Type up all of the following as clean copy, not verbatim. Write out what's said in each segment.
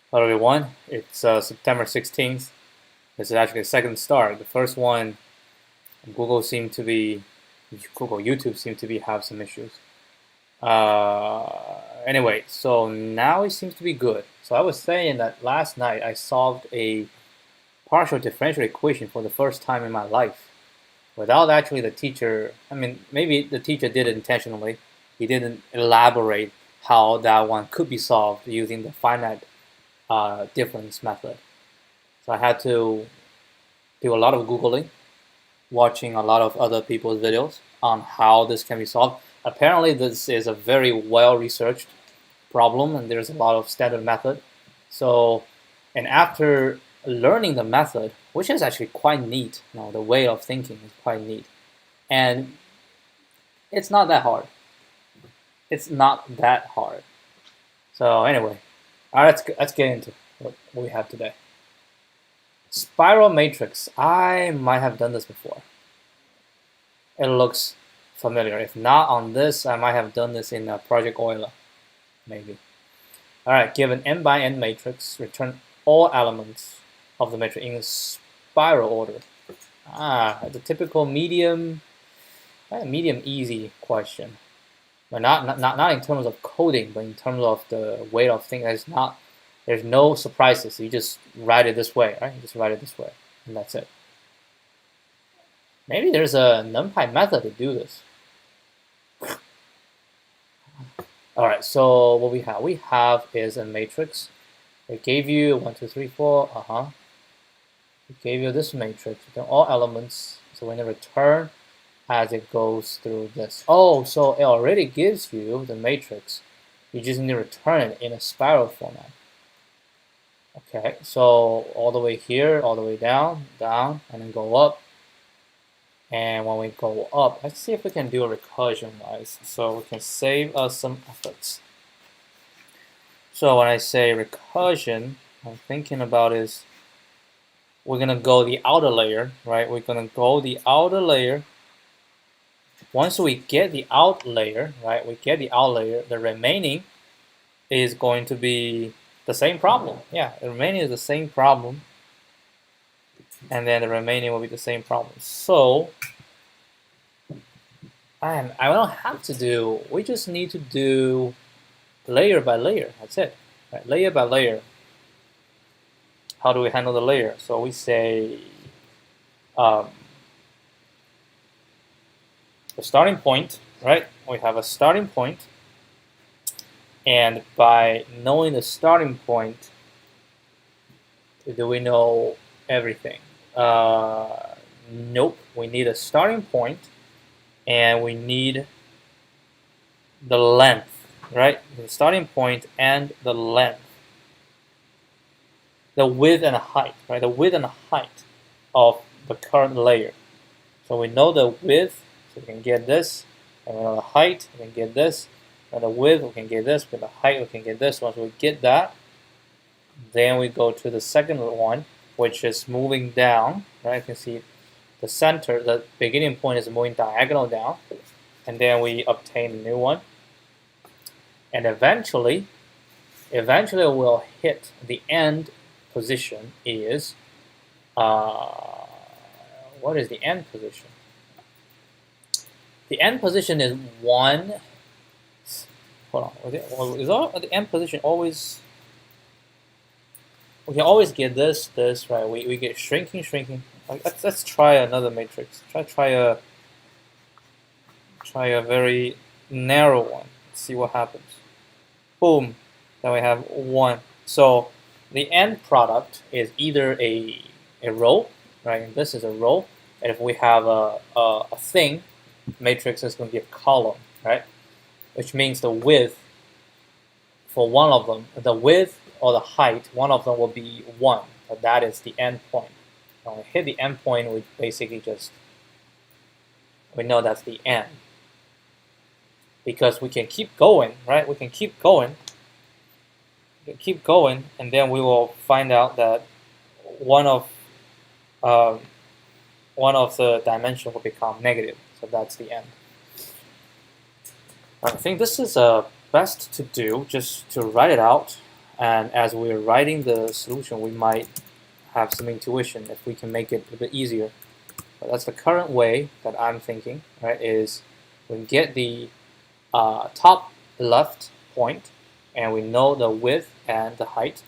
Hello everyone, it's September 16th. This is actually the second start. The first one, Google seemed to be, YouTube seemed to be have some issues. Anyway, so now it seems to be good. So I was saying that last night I solved a partial differential equation for the first time in my life without actually the teacher. I mean, maybe the teacher did it intentionally. He didn't elaborate how that one could be solved using the finite difference method. So I had to do a lot of Googling, watching a lot of other people's videos on how this can be solved. Apparently, this is a very well researched problem, and there's a lot of standard method. So, and after learning the method, which is actually quite neat, the way of thinking is quite neat, and it's not that hard. It's not that hard. So anyway, all right, let's get into what we have today. Spiral matrix. I might have done this before. It looks familiar. If not on this, I might have done this in Project Euler, maybe. All right, given n by n matrix, return all elements of the matrix in spiral order. The typical medium easy question, but not in terms of coding, but in terms of the way of thinking. There's no surprises. You just write it this way, right? You just write it this way, and that's it. Maybe there's a NumPy method to do this. All right, so what we have is a matrix. It gave you 1, 2, 3, 4. It gave you this matrix. Return all elements. So when it return as it goes through this. Oh, so it already gives you the matrix. You just need to return it in a spiral format. Okay, so all the way here, all the way down, and then go up. And when we go up, let's see if we can do a recursion wise, so we can save us some efforts. So when I say recursion, I'm thinking about is we're gonna go the outer layer, right? We're gonna go the outer layer. Once we get the out layer, right? We get the out layer. The remaining is going to be the same problem. Yeah, the remaining is the same problem, and then the remaining will be the same problem. So I don't have to do. We just need to do layer by layer. That's it. Right? Layer by layer. How do we handle the layer? So we say the starting point, right? We have a starting point, and by knowing the starting point, do we know everything? Nope. We need a starting point, and we need the length, right? The starting point and the length. The width and the height, right? The width and the height of the current layer. So we know the width, so we can get this, and we know the height, we can get this, and the width, we can get this, with the height, we can get this. Once we get that, then we go to the second one, which is moving down, right? You can see the center, the beginning point is moving diagonal down, and then we obtain a new one. And eventually we'll hit the end position is, what is the end position? The end position is 1, hold on, is the end position always, we can always get this, right? We get shrinking. Let's try another matrix. Try a very narrow one. Let's see what happens. Boom. Then we have 1. So the end product is either a row, right? And this is a row. And if we have a thing, matrix is going to be a column, right? Which means the width for one of them, the width or the height, one of them will be 1. But that is the end point. When we hit the end point, we basically we know that's the end. Because we can keep going, right? We can keep going, and then we will find out that one of the dimension will become negative. So that's the end. I think this is best to do, just to write it out And as we're writing the solution, we might have some intuition if we can make it a bit easier. But that's the current way that I'm thinking, right, is we get the top left point, and we know the width and the height,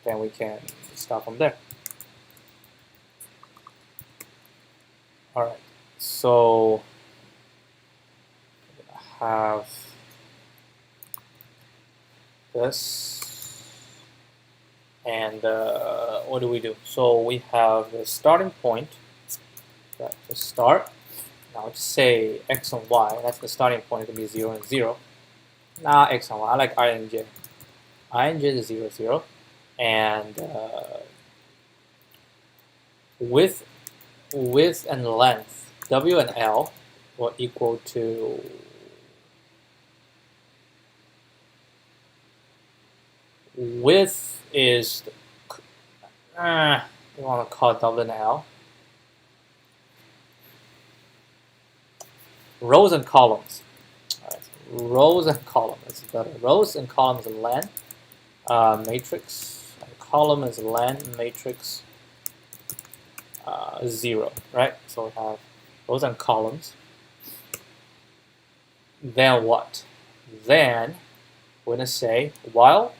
then we can start from there. All right, so I have this, and what do we do? So we have the starting point, right, to start. Now just say x and y, that's the starting point, to be 0 and 0. Nah, x and y, I like I and j. I and j is 0, 0. And width and length, W and L, will equal to width is, you want to call it W and L. Rows and columns. All right, rows and columns, that's better. Rows and columns are len, matrix. And column is len, matrix, 0, right? So we have rows and columns. Then what? Then we're going to say while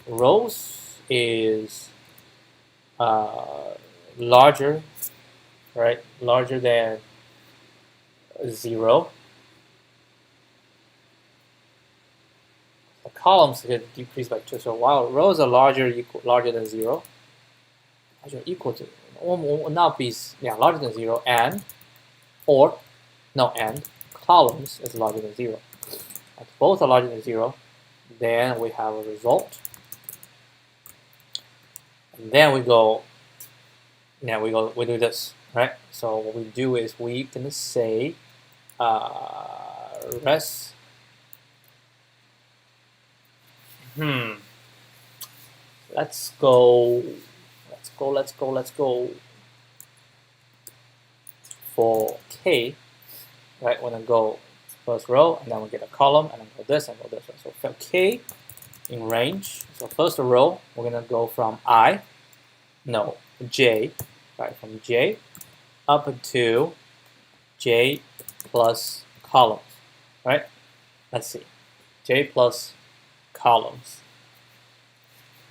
rows is larger, right? Larger than 0. The columns get decreased by 2. So while rows are larger than 0, larger equal to, will not be, yeah, larger than 0, and columns is larger than 0. If both are larger than 0, then we have a result. And then we go, we do this, right? So what we do is we can say rest. Let's go for k, right? We're gonna go first row, and then we get a column, and then go this and go this. So for k in range, so first row, we're gonna go from j, right? From j up to j plus columns, right? Let's see, j plus columns.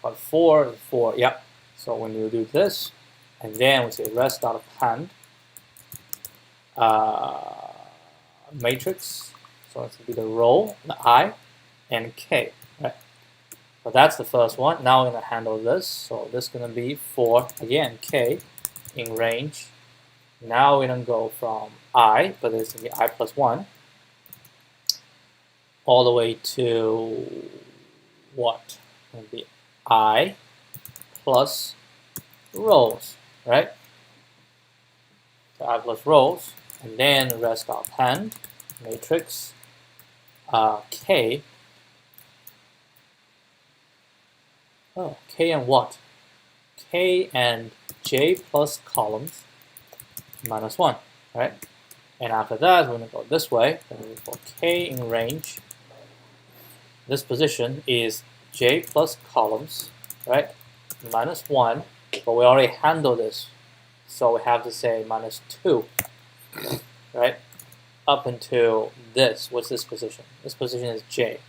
But 4, yeah. So when you do this, and then we say rest out of hand, matrix. So it's going to be the row, the I, and k, right? So that's the first one. Now we're going to handle this. So this is going to be for, again, k in range. Now we're going to go from I, but it's going to be I plus 1, all the way to what? It's going to be I plus rows, right? So I plus rows, and then rest of hand, matrix, k. Oh, k and what? K and j plus columns minus 1, right? And after that, we're going to go this way. And for k in range, this position is j plus columns, right? Minus 1, but we already handled this, so we have to say minus 2, right? Up until this. What's this position? This position is j.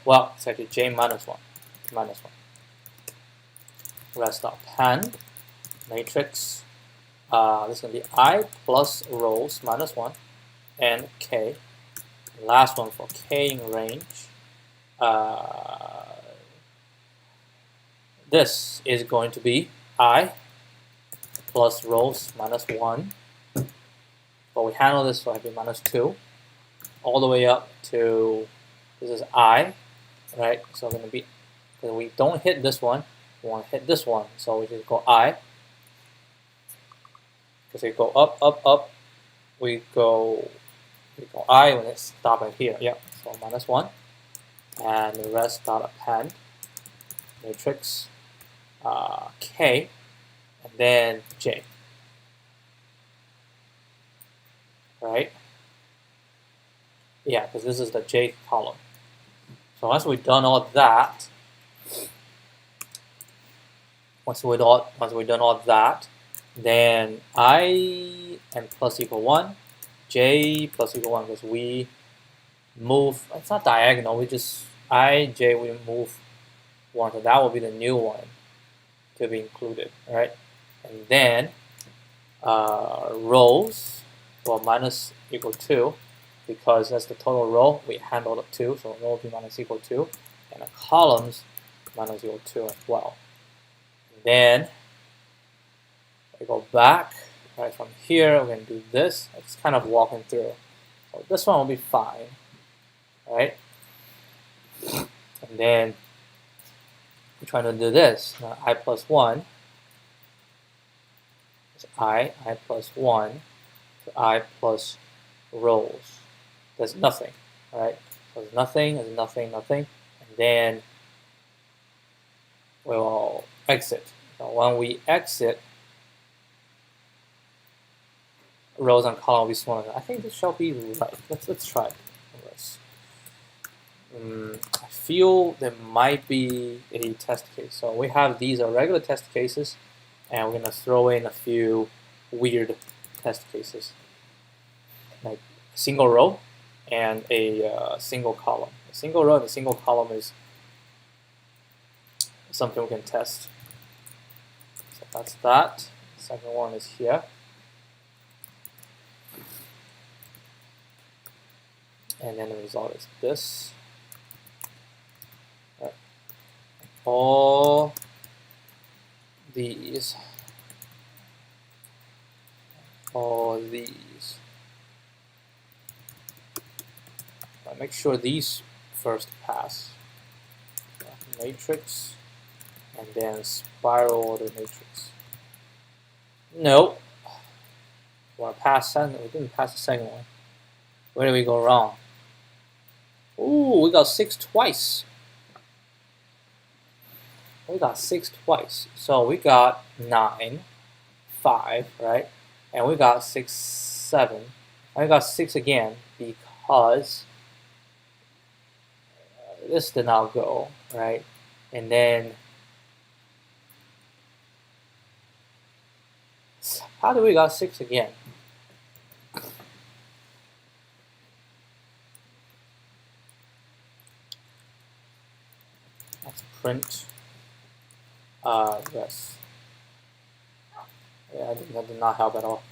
Well, it's actually j minus 1. Minus 1. Rest of hand, matrix. This is going to be I plus rows minus 1, and k. Last one for k in range. This is going to be I plus rows minus 1. But we handle this, so I do minus 2. All the way up to, this is I, right? So we're going to be, because we don't hit this one, we want to hit this one. So we just go I. Because we go up, up, up, we go I when it's stopping here. Yeah, so minus 1. And the rest start up hand, matrix, k, and then j. Right? Yeah, because this is the j column. So once we've done all that, then I and plus equal 1, j plus equal 1, because we move, it's not diagonal, we just, I, j, we move 1, so that will be the new one to be included, right? And then rows, well, minus equal 2, because that's the total row, we handled it 2, so row will be minus equal 2, and the columns minus equal 2 as well. And then we go back, right, from here, we're going to do this. It's kind of walking through. So this one will be fine, right? And then we're trying to do this. Now, I plus 1 is I plus 1 to I plus rows. There's nothing, right? So there's nothing, nothing. And then we'll exit. Now, when we exit, rows and column will be smaller. I think this shall be right. Let's try this. I feel there might be a test case. So we have these are regular test cases, and we're gonna throw in a few weird test cases, like a single row and a single column. A single row and a single column is something we can test. So that's that. The second one is here. And then the result is this. Right. All these. Make sure these first pass. Matrix, and then spiral order matrix. No. Want to pass second? We didn't pass the second one. Where did we go wrong? Ooh, we got 6 twice. We got 6 twice. So we got 9, 5, right? And we got 6, 7. And we got 6 again because this did not go, right? And then, how do we got 6 again? Let's print. Yes. Yeah, that did not help at all.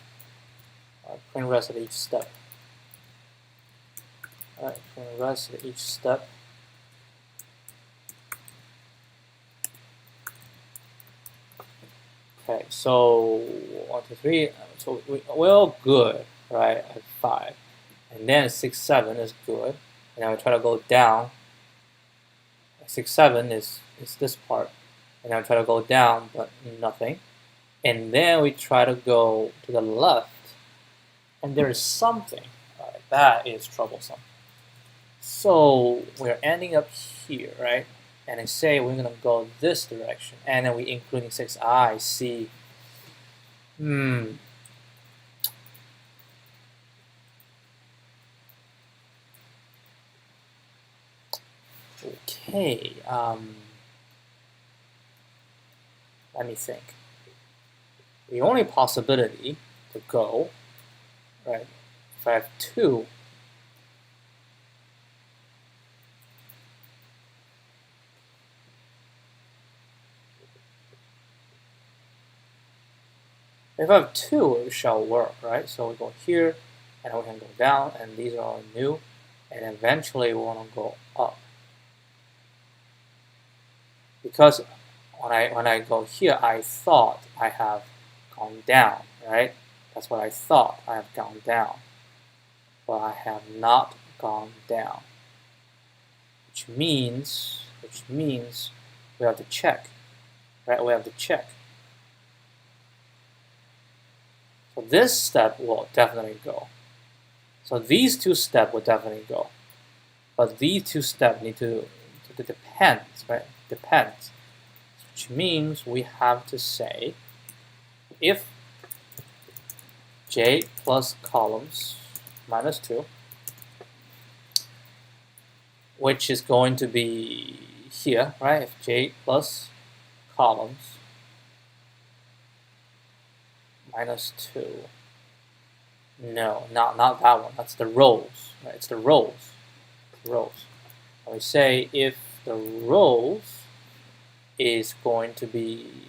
Print rest at each step. Alright, print rest at each step. Okay, so 1, 2, 3. So we're all good, right? At 5, and then 6, 7 is good. And then we try to go down. 6, 7 is this part, and then we try to go down, but nothing. And then we try to go to the left, and there is something. Right, that is troublesome. So we're ending up here, right? And I say we're gonna go this direction, and then we including 6. I see. Okay. Let me think. The only possibility to go, right? If I have 2. If I have 2, it shall work, right? So we go here, and we can go down, and these are all new, and eventually we want to go up. Because when I go here, I thought I have gone down, right? That's what I thought. I have gone down, but I have not gone down, which means we have to check, right? We have to check. So this step will definitely go. So these 2 steps will definitely go. But these 2 steps need to depend, right? Depends. Which means we have to say if j plus columns minus 2 which is going to be here, right? If j plus columns minus 2. No, not that one. That's the rows, right? It's the rows. Rows. And we say if the rows is going to be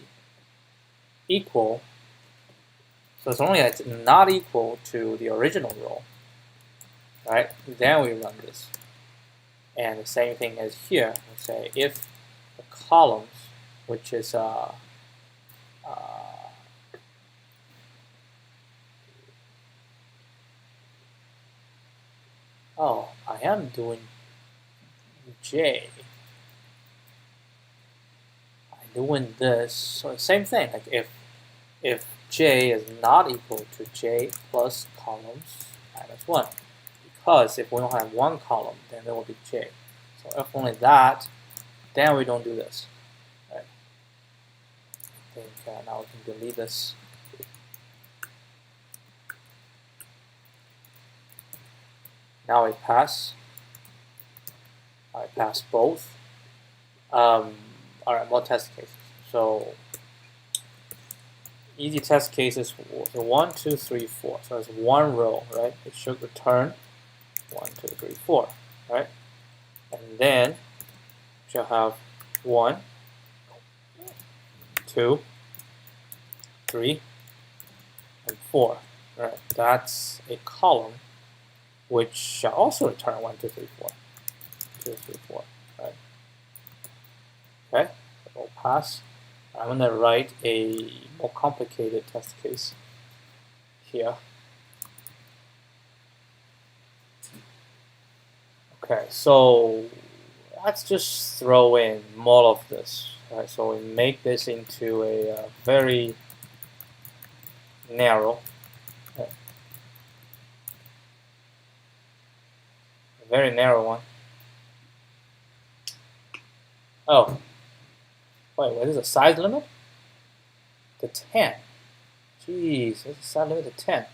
equal, so it's only that's not equal to the original row, right? Then we run this. And the same thing as here. We say if the columns, which is oh, I am doing j. I'm doing this. So same thing. Like if j is not equal to j plus columns minus 1. Because if we don't have one column, then there will be j. So if only that, then we don't do this. Right. I think now we can delete this. Now I pass. I pass both. All right, more test cases. So easy test cases. So 1, 2, 3, 4. So it's one row, right? It should return 1, 2, 3, 4, right? And then shall have 1, 2, 3, and 4. Right? That's a column which shall also return 1, 2, 3, 4. 2, 3, 4. Right? Okay, we'll pass. I'm going to write a more complicated test case here. Okay, so let's just throw in more of this. Right, so we make this into a very narrow, a very narrow one. Oh, wait, what is the size limit? To 10. Jeez, there's a size limit to 10.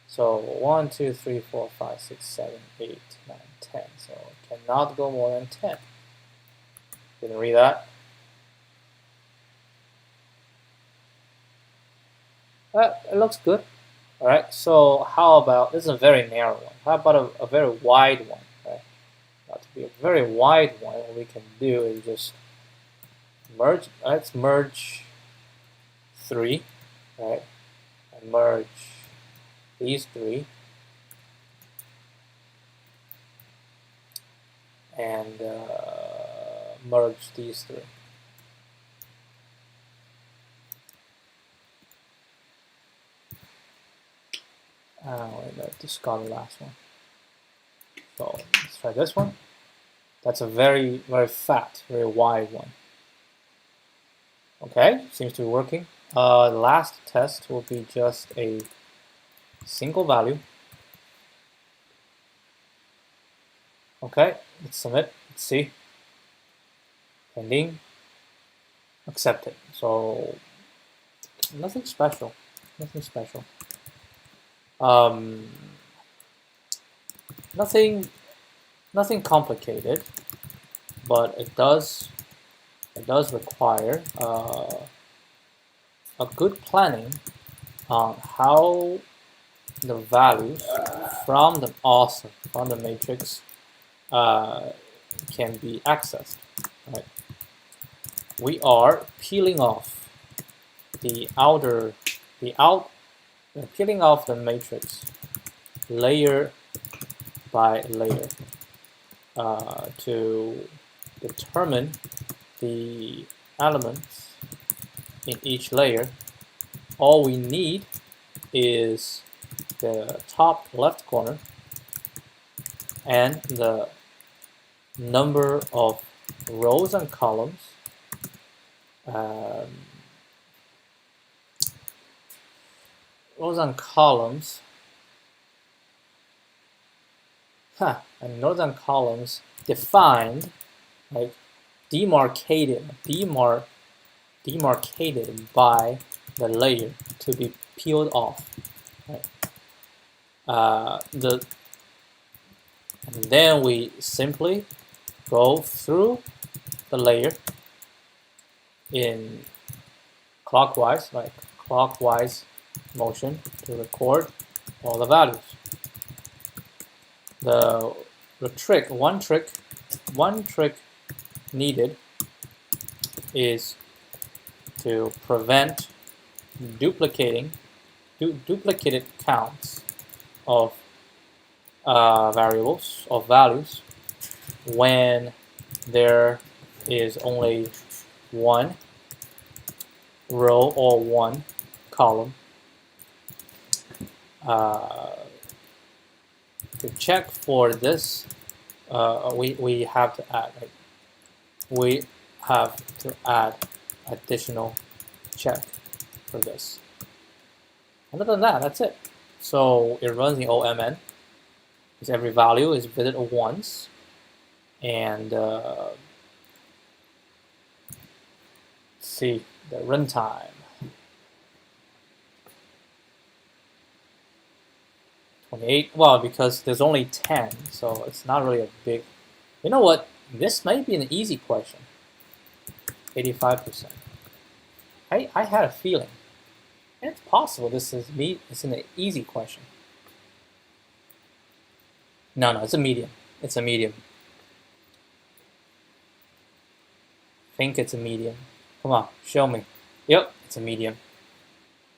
So 1, 2, 3, 4, 5, 6, 7, 8, 9, 10. So it cannot go more than 10. Didn't read that. It looks good. All right. So how about this is a very narrow one? How about a very wide one? Right? Now to be a very wide one, what we can do is just merge. Let's merge 3, right? And merge these 3, and merge these 3. Let's discard the last one. So let's try this one. That's a very, very fat, very wide one. Okay, seems to be working. The last test will be just a single value. Okay, let's submit. Let's see. Pending. Accepted. So nothing special. Nothing special. Nothing complicated, but it does require a good planning on how the values from the matrix can be accessed. Right? We are peeling off peeling off the matrix layer by layer to determine the elements in each layer. All we need is the top left corner and the number of rows and columns and rows and columns defined, like demarcated by the layer to be peeled off. Right? And then we simply go through the layer in clockwise, like clockwise motion to record all the values. One trick needed is to prevent duplicated counts of values when there is only one row or one column. To check for this, we have to add, right? We have to add additional check for this. Other than that, that's it. So it runs in OMN, because every value is visited once, and see the runtime. 28. Well, because there's only 10, so it's not really a big. You know what? This might be an easy question. 85%. I had a feeling. And it's possible this is it's an easy question. No, it's a medium. It's a medium. Think it's a medium. Come on, show me. Yep, it's a medium.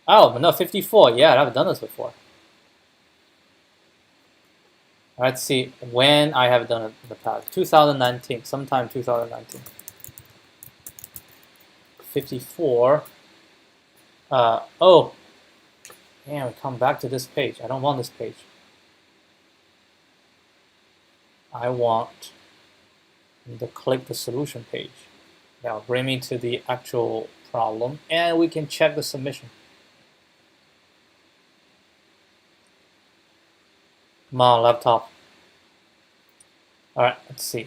Oh, but no, 54. Yeah, I've done this before. Let's see when I have done it in the past. 2019, sometime 2019. 54. Oh, man, we come back to this page. I don't want this page. I want to click the solution page. Now bring me to the actual problem, and we can check the submission. Come on, laptop. All right, let's see.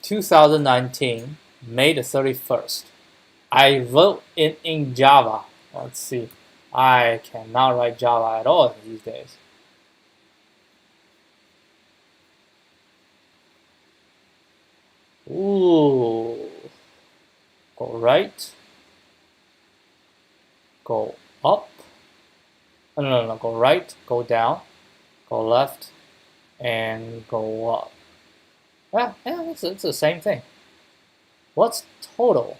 2019, May the 31st. I wrote it in Java. Let's see. I cannot write Java at all these days. Ooh. Go right. Go up. No. Go right. Go down. Go left. And go up. Yeah, it's the same thing. What's total?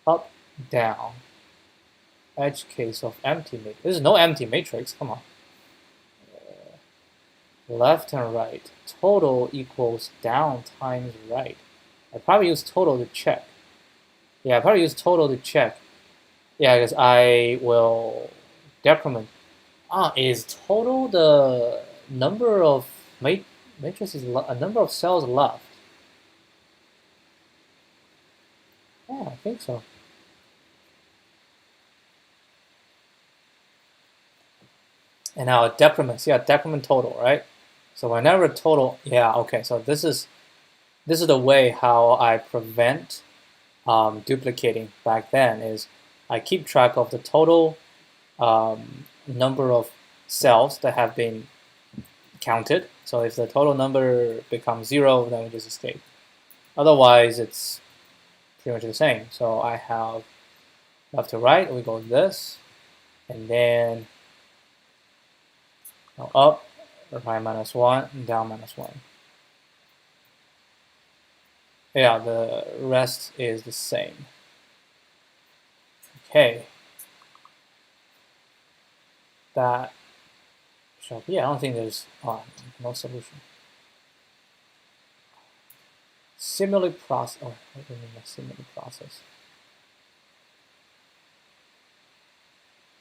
Up, down. Edge case of empty matrix. There's no empty matrix. Come on. Left and right. Total equals down times right. I probably use total to check. Yeah, I probably use total to check. Yeah, because I will decrement. Is total the number of matrices, a number of cells left? Yeah, I think so. And now decrements, yeah, decrement total, right? So whenever total, yeah, okay. So this is the way how I prevent duplicating back then. Is I keep track of the total number of cells that have been counted. So if the total number becomes 0, then we just escape. Otherwise, it's pretty much the same. So I have left to right, we go this, and then up, right -1, and down -1. Yeah, the rest is the same. Okay. That shall be. I don't think there's no solution. Similar process. Oh, what do you mean by similar process?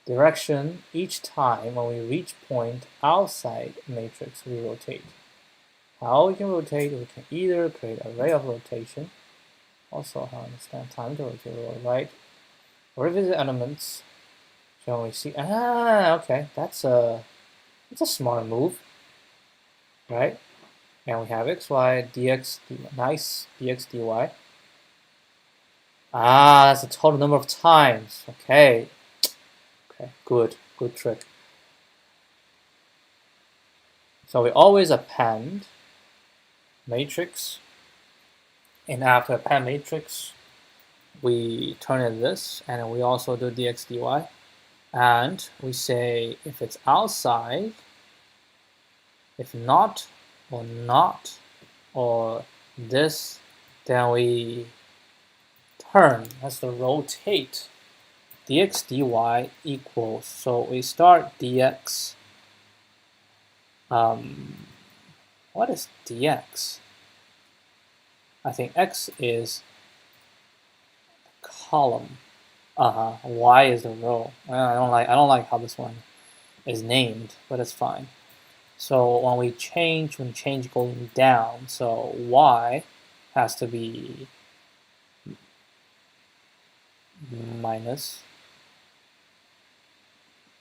Direction, each time when we reach point outside matrix, we rotate. How we can rotate? We can either create an array of rotation. Also, how I understand time to rotate or right. Revisit elements. Shall we see? Okay, that's a smart move, right? And we have x, y, dx, dy. Nice, dx, dy. That's the total number of times. Okay. Okay, good trick. So we always append matrix, and after append matrix, we turn in this, and we also do dx dy, and we say if it's outside, if not, or this, then we turn, that's the rotate, dx dy equals, so we start dx, what is dx? I think x is the column, y is the row. I don't like how this one is named, but it's fine. So when we change going down, so y has to be minus.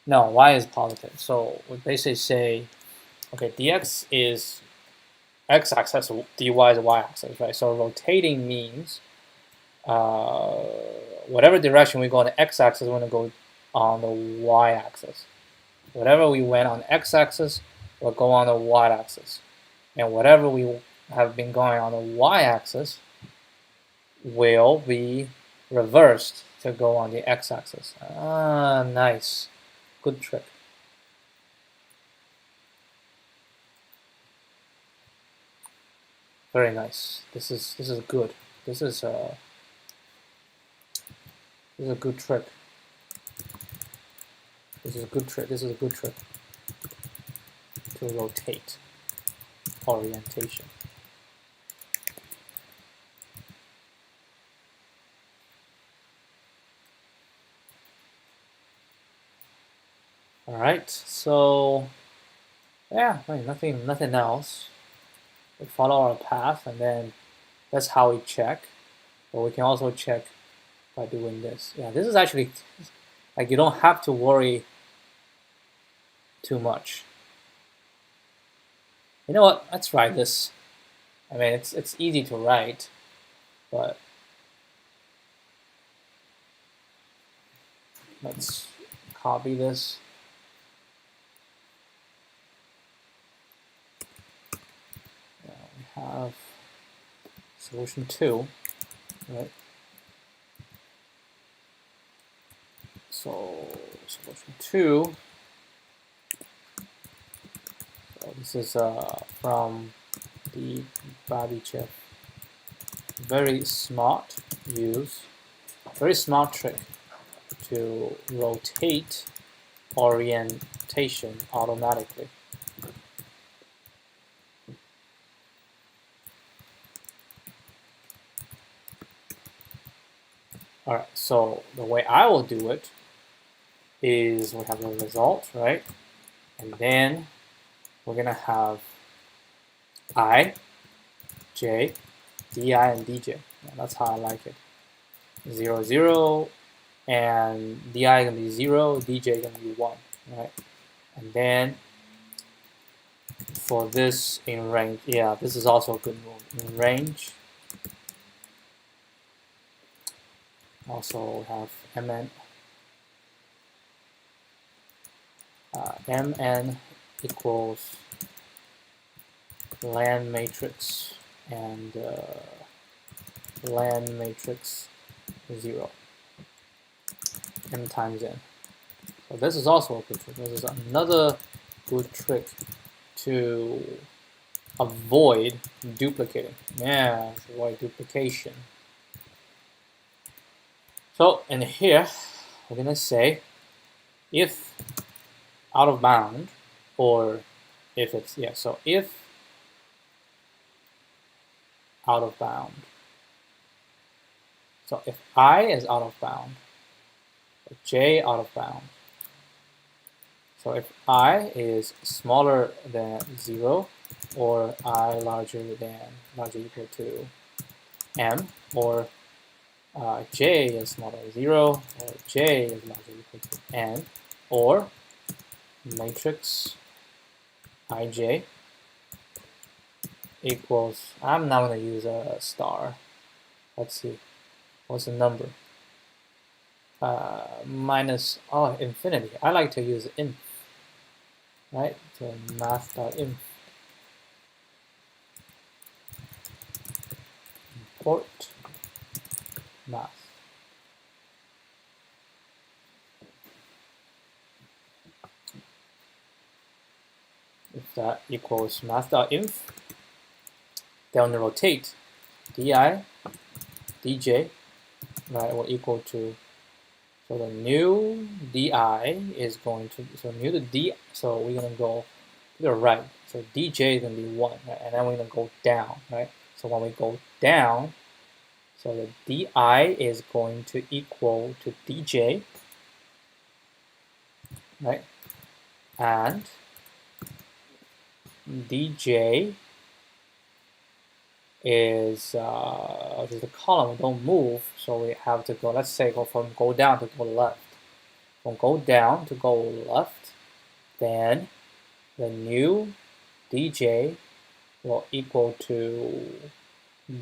No, y is positive. So we basically say, okay, dx is x-axis, dy is y-axis, right? So rotating means whatever direction we go on the x-axis, we're going to go on the y-axis. Whatever we went on the x-axis, we'll go on the y-axis. And whatever we have been going on the y-axis will be reversed to go on the x-axis. Ah, nice. Good trick. Very nice. This is good. This is a good trick. This is a good trick. This is a good trick to rotate orientation. All right. So yeah, nothing else. We follow our path, and then that's how we check. But we can also check by doing this. Yeah, this is actually like you don't have to worry too much. You know what? Let's write this. I mean, it's easy to write, but let's copy this. Now we have solution 2, right? So solution 2. So this is from the Babichev. Very smart trick to rotate orientation automatically. All right, so the way I will do it is we have the result, right? And then we're gonna have I, J, DI, and DJ. Yeah, that's how I like it. 0, 0, and DI gonna be 0, DJ gonna be 1, right? And then for this in range, yeah, this is also a good move. In range, also have MN, MN equals land matrix and land matrix 0, m times n. So this is also a good trick. This is another good trick to avoid duplicating. Yeah, avoid duplication. So in here, we're gonna say if out of bound, or if it's, yeah, so if out of bound. So if I is out of bound, j out of bound. So if I is smaller than 0, or I larger equal to m, or j is smaller than 0, or j is larger equal to n, or matrix ij equals, I'm now going to use a star. Let's see, what's the number? Minus, infinity. I like to use inf, right? So math.inf Import math. If that equals math.inf, then rotate di dj, right, will equal to, so the new di is going to, so new to d, so we're going to go to the right. So dj is going to be 1, right? And then we're going to go down, right? So when we go down, so the di is going to equal to dj, right? And dj is just a column, don't move, so we have to go, let's say, go from go down to go left. From go down to go left, then the new dj will equal to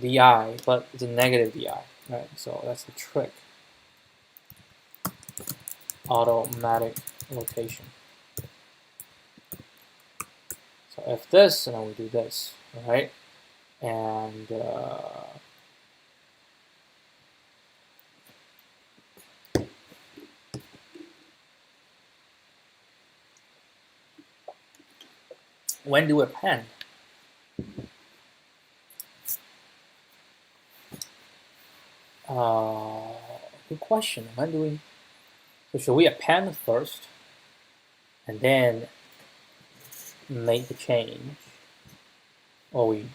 di, but it's a negative di, right? So that's the trick. Automatic rotation. So if this, and then we do this, right? And when do we append? Good question. When do we? So should we append first, and then make the change, or we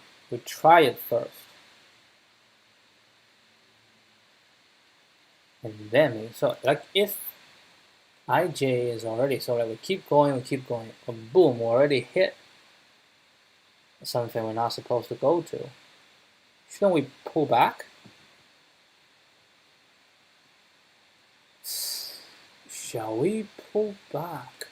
try it first, and then so like if ij is already, so like we keep going, and boom, we already hit something we're not supposed to go to. Shouldn't we pull back? Shall we pull back?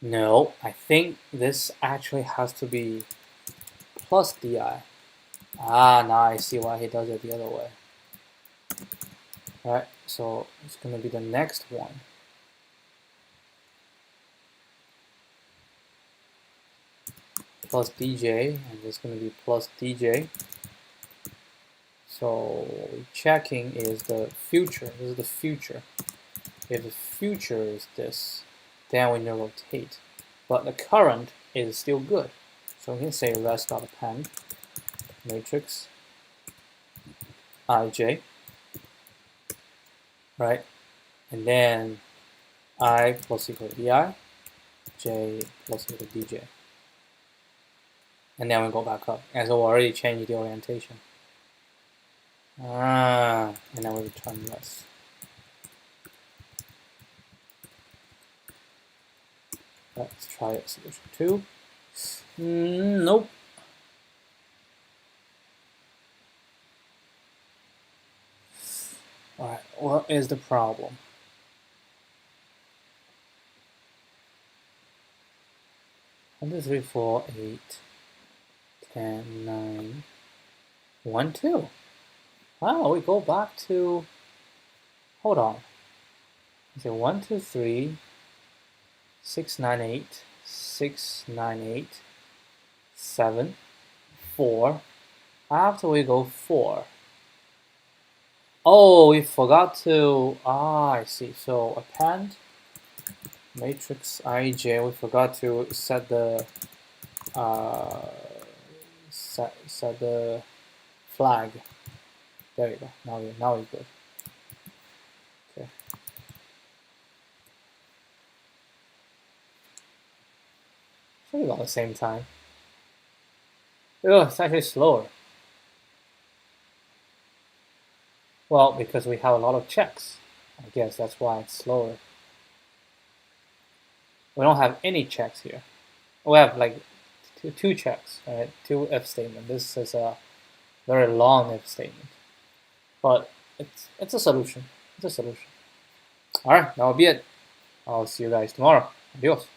No, I think this actually has to be plus di. Ah, now I see why he does it the other way. All right, so it's going to be the next one. Plus dj, and it's going to be plus dj. So what we're checking is the future. This is the future. If the future is this, then we need to rotate. But the current is still good. So we can say rest.append matrix ij, right? And then I plus equal to di, j plus equal to dj. And then we go back up. And so we already changed the orientation. And then we return this. Let's try it, solution 2. Nope. All right, what is the problem? One, 2, 3, 4, 8, 10, 9, 1, 2. Wow, we go back to, hold on. Is it 1, 2, 3, 6, 9, 8, 6, 9, 8, 7, 4. After we go 4. Oh, we forgot to, I see. So append matrix ij, we forgot to set the set the flag. There you go. Now we're good. Okay. Should about the same time. Oh, it's actually slower. Well, because we have a lot of checks. I guess that's why it's slower. We don't have any checks here. We have like two checks, right? 2 if statement. This is a very long if statement, but it's a solution. It's a solution. All right, that will be it. I'll see you guys tomorrow. Adios.